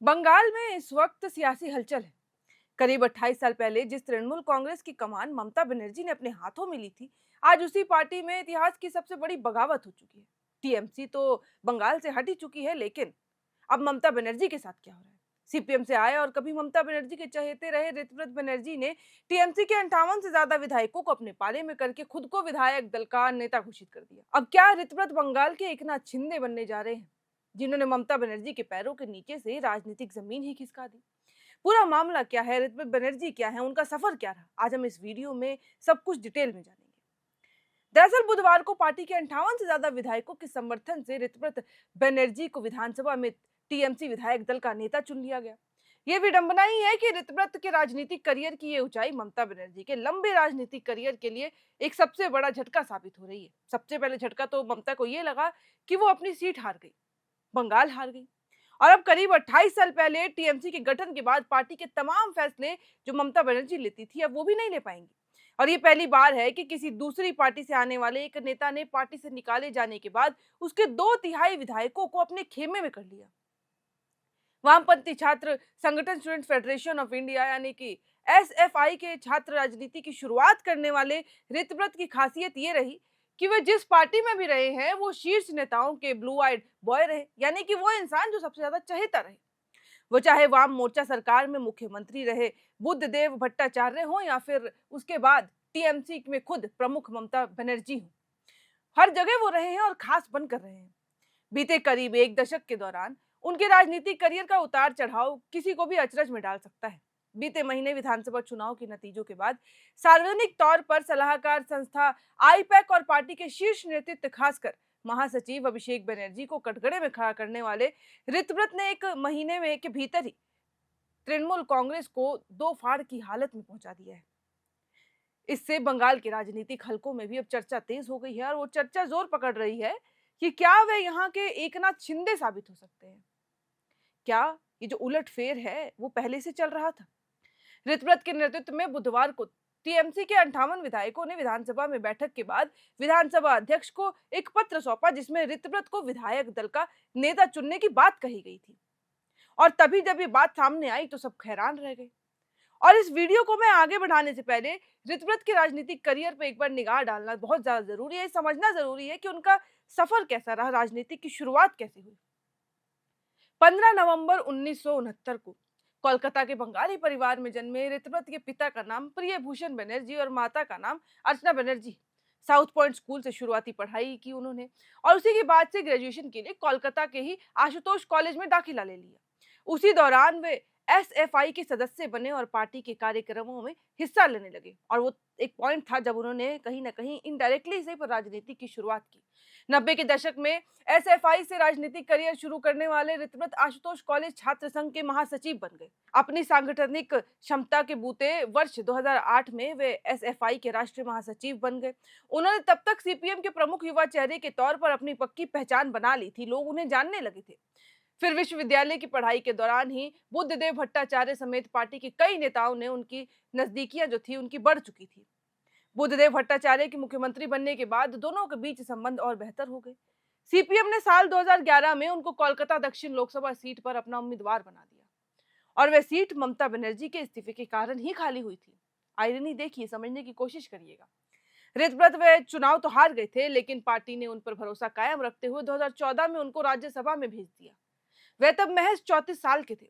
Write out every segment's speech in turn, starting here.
बंगाल में इस वक्त सियासी हलचल है। करीब 28 साल पहले जिस तृणमूल कांग्रेस की कमान ममता बनर्जी ने अपने हाथों में ली थी, आज उसी पार्टी में इतिहास की सबसे बड़ी बगावत हो चुकी है। टीएमसी तो बंगाल से हट ही चुकी है, लेकिन अब ममता बनर्जी के साथ क्या हो रहा है? सीपीएम से आए और कभी ममता बनर्जी के चहेते रहे ऋतव्रत बनर्जी ने टीएमसी के 58 से ज्यादा विधायकों को अपने पाले में करके खुद को विधायक दल का नेता घोषित कर दिया। अब क्या ऋतव्रत बंगाल के एक नाथ शिंदे बनने जा रहे हैं, जिन्होंने ममता बनर्जी के पैरों के नीचे से राजनीतिक जमीन ही खिसका दी? पूरा मामला क्या है, ऋत्विक बनर्जी क्या है, उनका सफर क्या रहा, आज हम इस वीडियो में सब कुछ डिटेल में जानेंगे। दरअसल बुधवार को पार्टी के 58 से ज्यादा विधायकों के समर्थन से ऋतव्रत बनर्जी को विधानसभा में टीएमसी विधायक दल का नेता चुन लिया गया। यह विडंबना ही है कि ऋतव्रत के राजनीतिक करियर की ये ऊंचाई ममता बनर्जी के लंबे राजनीतिक करियर के लिए एक सबसे बड़ा झटका साबित हो रही है। सबसे पहले झटका तो ममता को यह लगा कि वो अपनी सीट हार गई, बंगाल हार गई। और अब करीब 28 साल पहले टीएमसी के गठन के बाद पार्टी के तमाम फैसले जो ममता बनर्जी लेती थी, अब वो भी नहीं ले पाएंगी। और ये पहली बार है कि किसी दूसरी पार्टी से आने वाले एक नेता ने पार्टी से निकाले जाने के बाद उसके 2/3 विधायकों को अपने खेमे में कर लिया। वामपंथी छात्र संगठन स्टूडेंट फेडरेशन ऑफ इंडिया यानी कि एसएफआई के छात्र राजनीति की शुरुआत करने वाले ऋतव्रत की खासियत ये रही कि वे जिस पार्टी में भी रहे हैं वो शीर्ष नेताओं के ब्लू आइड बॉय रहे, यानी कि वो इंसान जो सबसे ज्यादा चहेता रहे। वो चाहे वाम मोर्चा सरकार में मुख्यमंत्री रहे, बुद्धदेव भट्टाचार्य हो, या फिर उसके बाद टीएमसी में खुद प्रमुख ममता बनर्जी हो, हर जगह वो रहे हैं और खास बनकर रहे हैं। बीते करीब एक दशक के दौरान उनके राजनीतिक करियर का उतार चढ़ाव किसी को भी अचरज में डाल सकता है। बीते महीने विधानसभा चुनाव के नतीजों के बाद सार्वजनिक तौर पर सलाहकार संस्था आईपैक और पार्टी के शीर्ष नेतृत्व, खासकर महासचिव अभिषेक बनर्जी को कटघरे में खड़ा करने वाले ऋतव्रत ने एक महीने में के भीतर ही तृणमूल कांग्रेस को दो फाड़ की हालत में पहुंचा दिया है। इससे बंगाल के राजनीतिक हलकों में भी अब चर्चा तेज हो गई है और वो चर्चा जोर पकड़ रही है कि क्या वे यहाँ के एकनाथ शिंदे साबित हो सकते हैं। क्या ये जो उलटफेर है वो पहले से चल रहा था? ऋतव्रत के नेतृत्व में बुधवार को टीएमसी के 58 विधायकों ने विधानसभा में बैठक के बाद विधानसभा अध्यक्ष को एक पत्र सौंपा, जिसमें ऋतव्रत को विधायक दल का नेता चुनने की बात कही गई थी। और तभी जब ये बात सामने आई तो सब हैरान रह गए। और इस वीडियो को मैं आगे बढ़ाने से पहले ऋतव्रत के राजनीतिक करियर पर एक बार निगाह डालना बहुत ज्यादा जरूरी है। समझना जरूरी है कि उनका सफर कैसा रहा, राजनीति की शुरुआत कैसे हुई। 15 नवंबर 1969 को कोलकाता के बंगाली परिवार में जन्मे ऋतव्रत के पिता का नाम प्रियभूषण बनर्जी और माता का नाम अर्चना बनर्जी। साउथ पॉइंट स्कूल से शुरुआती पढ़ाई की उन्होंने और उसी के बाद से ग्रेजुएशन के लिए कोलकाता के ही आशुतोष कॉलेज में दाखिला ले लिया। उसी दौरान वे एसएफआई के सदस्य बने और पार्टी के कार्यक्रमों में हिस्सा लेने लगे। और वो एक पॉइंट था जब उन्होंने कहीं ना कहीं इनडायरेक्टली से पर राजनीति की शुरुआत की। 90 के दशक में एसएफआई से राजनीतिक करियर शुरू करने वाले ऋतव्रत आशुतोष कॉलेज छात्र संघ के महासचिव बन गए। अपनी सांगठनिक क्षमता के बूते वर्ष 2008 में वे एसएफआई के राष्ट्रीय महासचिव बन गए। उन्होंने तब तक सीपीएम के प्रमुख युवा चेहरे के तौर पर अपनी पक्की पहचान बना ली थी, लोग उन्हें जानने लगे थे। फिर विश्वविद्यालय की पढ़ाई के दौरान ही बुद्धदेव भट्टाचार्य समेत पार्टी के कई नेताओं ने उनकी नजदीकियां जो थी उनकी बढ़ चुकी थी। बुद्धदेव भट्टाचार्य के मुख्यमंत्री बनने के बाद दोनों के बीच संबंध और बेहतर हो गए। सीपीएम ने साल 2011 में उनको कोलकाता दक्षिण लोकसभा सीट पर अपना उम्मीदवार बना दिया और वह सीट ममता बनर्जी के इस्तीफे के कारण ही खाली हुई थी। आयरनी देखिए, समझने की कोशिश करिएगा। ऋतव्रत वे चुनाव तो हार गए थे, लेकिन पार्टी ने उन पर भरोसा कायम रखते हुए 2014 में उनको राज्यसभा में भेज दिया। वह तब महज 34 साल के थे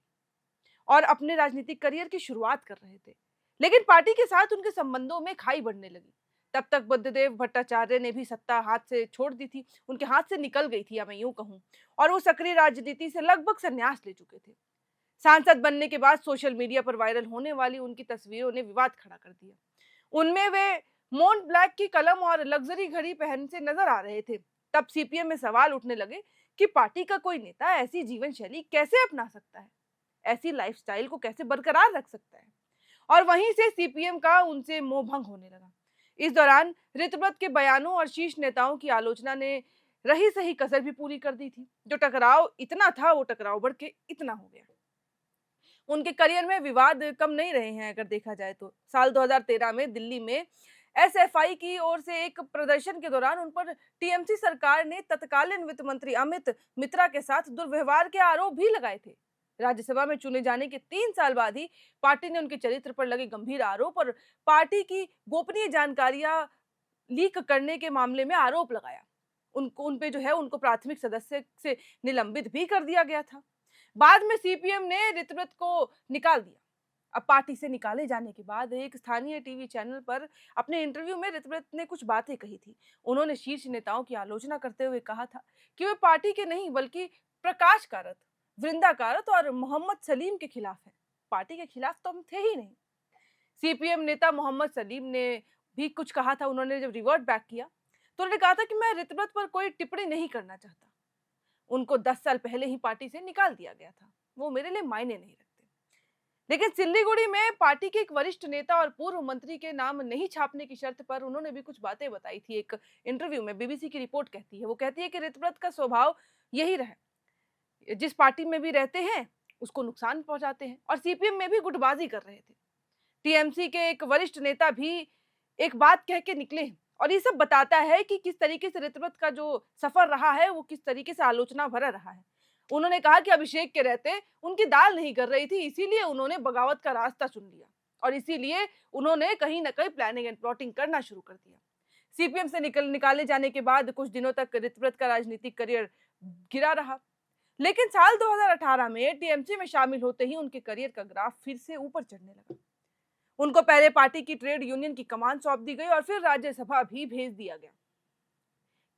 और अपने राजनीतिक करियर की शुरुआत कर रहे थे, लेकिन पार्टी के साथ उनके संबंधों में खाई बढ़ने लगी। तब तक बुद्धदेव भट्टाचार्य ने भी सत्ता हाथ से छोड़ दी थी, उनके हाथ से निकल गई थी, या मैं यूं कहूं, और वो सक्रिय राजनीति से लगभग संन्यास ले चुके थे। सांसद बनने के बाद सोशल मीडिया पर वायरल होने वाली उनकी तस्वीरों ने विवाद खड़ा कर दिया। उनमें वे मोंट ब्लैक की कलम और लग्जरी घड़ी पहन से नजर आ रहे थे। तब सीपीएम में सवाल उठने लगे कि पार्टी का कोई नेता ऐसी जीवन शैली कैसे अपना सकता है, ऐसी लाइफस्टाइल को कैसे बरकरार रख सकता है। और वहीं से सीपीएम का उनसे मोह भंग होने लगा। इस दौरान ऋतव्रत के बयानों और शीर्ष नेताओं की आलोचना ने रही सही कसर भी पूरी कर दी थी। जो टकराव इतना था वो टकराव बढ़ के इतना हो गया। उनके करियर में विवाद कम नहीं रहे हैं अगर देखा जाए तो। साल 2013 में दिल्ली में एसएफआई की ओर से एक प्रदर्शन के दौरान उन पर टीएमसी सरकार ने तत्कालीन वित्त मंत्री अमित मित्रा के साथ दुर्व्यवहार के आरोप भी लगाए थे। राज्यसभा में चुने जाने के 3 साल बाद ही पार्टी ने उनके चरित्र पर लगे गंभीर आरोप और पार्टी की गोपनीय जानकारियां लीक करने के मामले में आरोप लगाया। उन पे जो है उनको प्राथमिक सदस्य से निलंबित भी कर दिया गया था। बाद में सीपीएम ने ऋतव्रत को निकाल दिया। अब पार्टी से निकाले जाने के बाद एक स्थानीय टीवी चैनल पर अपने इंटरव्यू में ऋतव्रत ने कुछ बातें कही थी। उन्होंने शीर्ष नेताओं की आलोचना करते हुए कहा था कि वे पार्टी के नहीं बल्कि प्रकाश कारत, वृंदा कारत और मोहम्मद सलीम के खिलाफ हैं। पार्टी के खिलाफ तो हम थे ही नहीं। सीपीएम नेता मोहम्मद सलीम ने भी कुछ कहा था। उन्होंने जब रिवर्ट बैक किया तो उन्होंने कहा था कि मैं ऋतव्रत पर कोई टिप्पणी नहीं करना चाहता। उनको 10 साल पहले ही पार्टी से निकाल दिया गया था। वो मेरे लिए मायने नहीं रखते। लेकिन सिल्लीगुड़ी में पार्टी के एक वरिष्ठ नेता और पूर्व मंत्री के नाम नहीं छापने की शर्त पर उन्होंने भी कुछ बातें बताई थी। एक इंटरव्यू में बीबीसी की रिपोर्ट कहती है, वो कहती है कि ऋतव्रत का स्वभाव यही रहा, जिस पार्टी में भी रहते हैं उसको नुकसान पहुंचाते हैं और सीपीएम में भी गुटबाजी कर रहे थे। टीएमसी के एक वरिष्ठ नेता भी एक बात कह के निकले हैं और ये सब बताता है कि किस तरीके से ऋतव्रत का जो सफर रहा है वो किस तरीके से आलोचना भरा रहा है। उन्होंने कहा कि अभिषेक के रहते उनकी दाल नहीं कर रही थी, इसीलिए उन्होंने बगावत का रास्ता चुन लिया और इसीलिए उन्होंने कहीं ना कहीं प्लानिंग एंड प्लॉटिंग करना शुरू कर दिया। सीपीएम से निकाले जाने के बाद कुछ दिनों तक ऋतव्रत का राजनीतिक करियर गिरा रहा, लेकिन साल 2018 में टीएमसी में शामिल होते ही उनके करियर का ग्राफ फिर से ऊपर चढ़ने लगा। उनको पहले पार्टी की ट्रेड यूनियन की कमान सौंप दी गई और फिर राज्यसभा भी भेज दिया गया।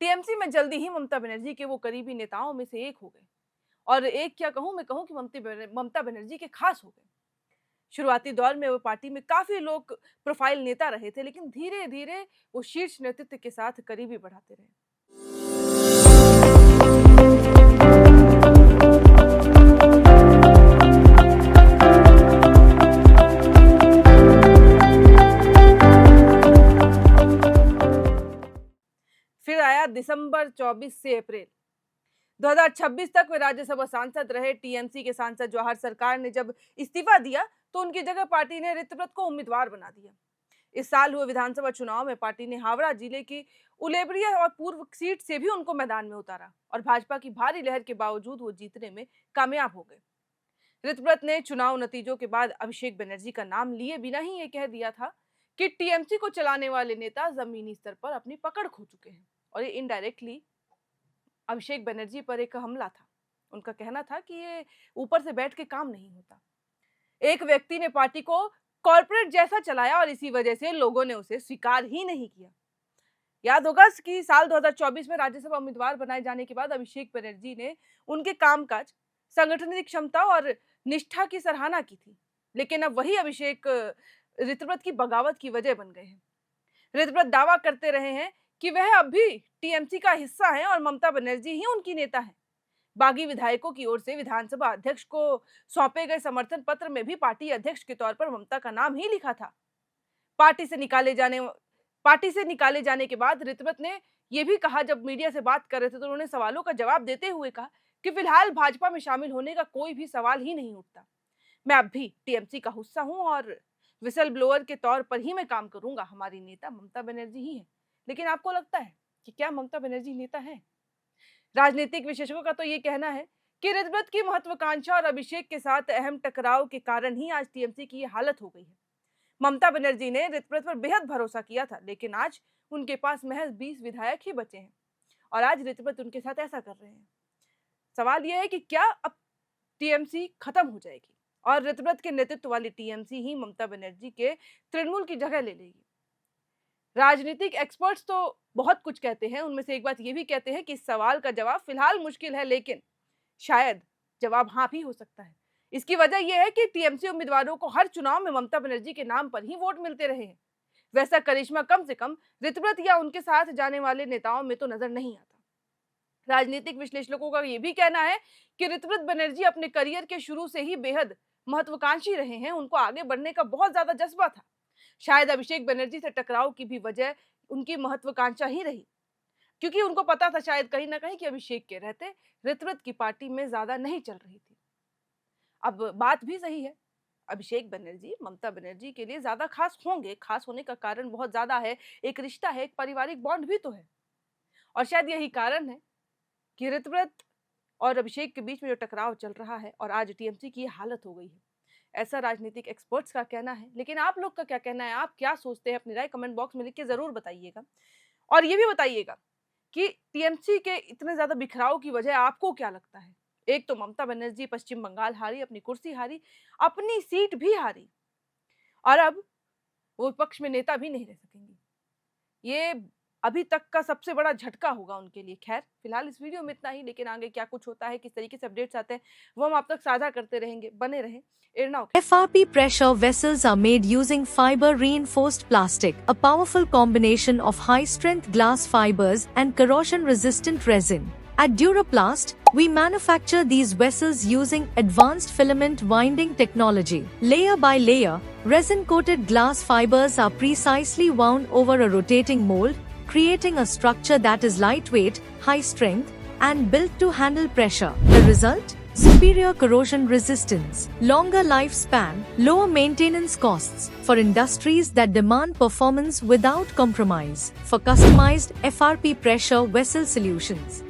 टीएमसी में जल्दी ही ममता बनर्जी के वो करीबी नेताओं में से एक हो गए और एक क्या कहूं, मैं कहूं कि ममता बनर्जी के खास हो गए। शुरुआती दौर में वो पार्टी में काफी लोग प्रोफाइल नेता रहे थे, लेकिन धीरे धीरे वो शीर्ष नेतृत्व के साथ करीबी बढ़ाते रहे। फिर आया दिसंबर 24 से अप्रैल 2026 तक वे राज्यसभा सांसद रहे। टीएमसी के सांसद जवाहर सरकार ने जब इस्तीफा दिया तो उनकी जगह पार्टी ने ऋतव्रत को उम्मीदवार बना दिया। इस साल हुए विधानसभा चुनाव में पार्टी ने हावड़ा जिले की उलेबरिया और पूर्व सीट से भी उनको मैदान में उतारा और भाजपा की भारी लहर के बावजूद वो जीतने में कामयाब हो गए। ऋतव्रत ने चुनाव नतीजों के बाद अभिषेक बनर्जी का नाम लिए बिना ही ये कह दिया था कि टीएमसी को चलाने वाले नेता जमीनी स्तर पर अपनी पकड़ खो चुके हैं और ये इनडायरेक्टली अभिषेक बनर्जी पर एक हमला था। उनका कहना था कि ये ऊपर से बैठ के काम नहीं होता। एक व्यक्ति ने पार्टी को कॉर्पोरेट जैसा चलाया और इसी वजह से लोगों ने उसे स्वीकार ही नहीं किया। याद होगा कि साल 2024 में राज्यसभा उम्मीदवार बनाए जाने के बाद अभिषेक बनर्जी ने उनके कामकाज, संगठनिक क्षमता और निष्ठा की सराहना की थी, लेकिन अब वही अभिषेक ऋतव्रत की बगावत की वजह बन गए हैं। ऋतव्रत दावा करते रहे हैं कि वह अब भी टीएमसी का हिस्सा है और ममता बनर्जी ही उनकी नेता है। बागी विधायकों की ओर से विधानसभा अध्यक्ष को सौंपे गए समर्थन पत्र में भी पार्टी अध्यक्ष के तौर पर ममता का नाम ही लिखा था। पार्टी से निकाले जाने के बाद ऋतव्रत ने यह भी कहा, जब मीडिया से बात कर रहे थे तो उन्होंने सवालों का जवाब देते हुए कहा कि फिलहाल भाजपा में शामिल होने का कोई भी सवाल ही नहीं उठता। मैं अब भी टीएमसी का हिस्सा हूं और विसल ब्लोअर के तौर पर ही मैं काम करूंगा। हमारी नेता ममता बनर्जी ही है। लेकिन आपको लगता है कि क्या ममता बनर्जी नेता है? राजनीतिक विशेषज्ञों का तो ये कहना है कि ऋतव्रत की महत्वाकांक्षा और अभिषेक के साथ अहम टकराव के कारण ही आज टीएमसी की ये हालत हो गई है। ममता बनर्जी ने ऋतव्रत पर बेहद भरोसा किया था, लेकिन आज उनके पास महज 20 विधायक ही बचे हैं और आज ऋतव्रत उनके साथ ऐसा कर रहे हैं। सवाल यह है कि क्या अब टीएमसी खत्म हो जाएगी और ऋतव्रत के नेतृत्व वाली टीएमसी ही ममता बनर्जी के तृणमूल की जगह ले लेगी? राजनीतिक एक्सपर्ट्स तो बहुत कुछ कहते हैं। उनमें से एक बात ये भी कहते हैं कि इस सवाल का जवाब फिलहाल मुश्किल है, लेकिन शायद जवाब हाँ भी हो सकता है। इसकी वजह यह है कि टीएमसी उम्मीदवारों को हर चुनाव में ममता बनर्जी के नाम पर ही वोट मिलते रहे हैं। वैसा करिश्मा कम से कम ऋतव्रत या उनके साथ जाने वाले नेताओं में तो नजर नहीं आता। राजनीतिक विश्लेषकों का यह भी कहना है कि ऋतव्रत बनर्जी अपने करियर के शुरू से ही बेहद महत्वाकांक्षी रहे हैं। उनको आगे बढ़ने का बहुत ज्यादा जज्बा था। शायद अभिषेक बनर्जी से टकराव की भी वजह उनकी महत्वाकांक्षा ही रही, क्योंकि उनको पता था शायद कहीं ना कहीं कि अभिषेक के रहते ऋतव्रत की पार्टी में ज्यादा नहीं चल रही थी। अब बात भी सही है, अभिषेक बनर्जी ममता बनर्जी के लिए ज्यादा खास होंगे। खास होने का कारण बहुत ज्यादा है, एक रिश्ता है, एक पारिवारिक बॉन्ड भी तो है और शायद यही कारण है कि ऋतव्रत और अभिषेक के बीच में जो टकराव चल रहा है और आज टीएमसी की ये हालत हो गई है, ऐसा राजनीतिक एक्सपर्ट्स का कहना है। लेकिन आप लोग का क्या कहना है, आप क्या सोचते हैं? अपनी राय कमेंट बॉक्स में लिख के जरूर बताइएगा। और ये भी बताइएगा कि टीएमसी के इतने ज्यादा बिखराव की वजह आपको क्या लगता है? एक तो ममता बनर्जी पश्चिम बंगाल हारी, अपनी कुर्सी हारी, अपनी सीट भी हारी, और अब वो विपक्ष में नेता भी नहीं रह सकेंगी। ये अभी तक का सबसे बड़ा झटका होगा उनके लिए। खैर, फिलहाल इस वीडियो में इतना ही, लेकिन आगे क्या कुछ होता है, किस तरीके से अपडेट्स आते हैं, वो हम आप तक साझा करते रहेंगे। बने रहें इरना। FRP pressure vessels are made using fiber reinforced plastic, a powerful combination of high strength glass fibers and corrosion resistant resin. At Duraplast, we manufacture these vessels using advanced filament winding technology. Layer by layer, resin coated glass fibers are precisely wound over a rotating mold, creating a structure that is lightweight, high strength, and built to handle pressure. The result? Superior corrosion resistance, longer lifespan, lower maintenance costs for industries that demand performance without compromise. For customized FRP pressure vessel solutions,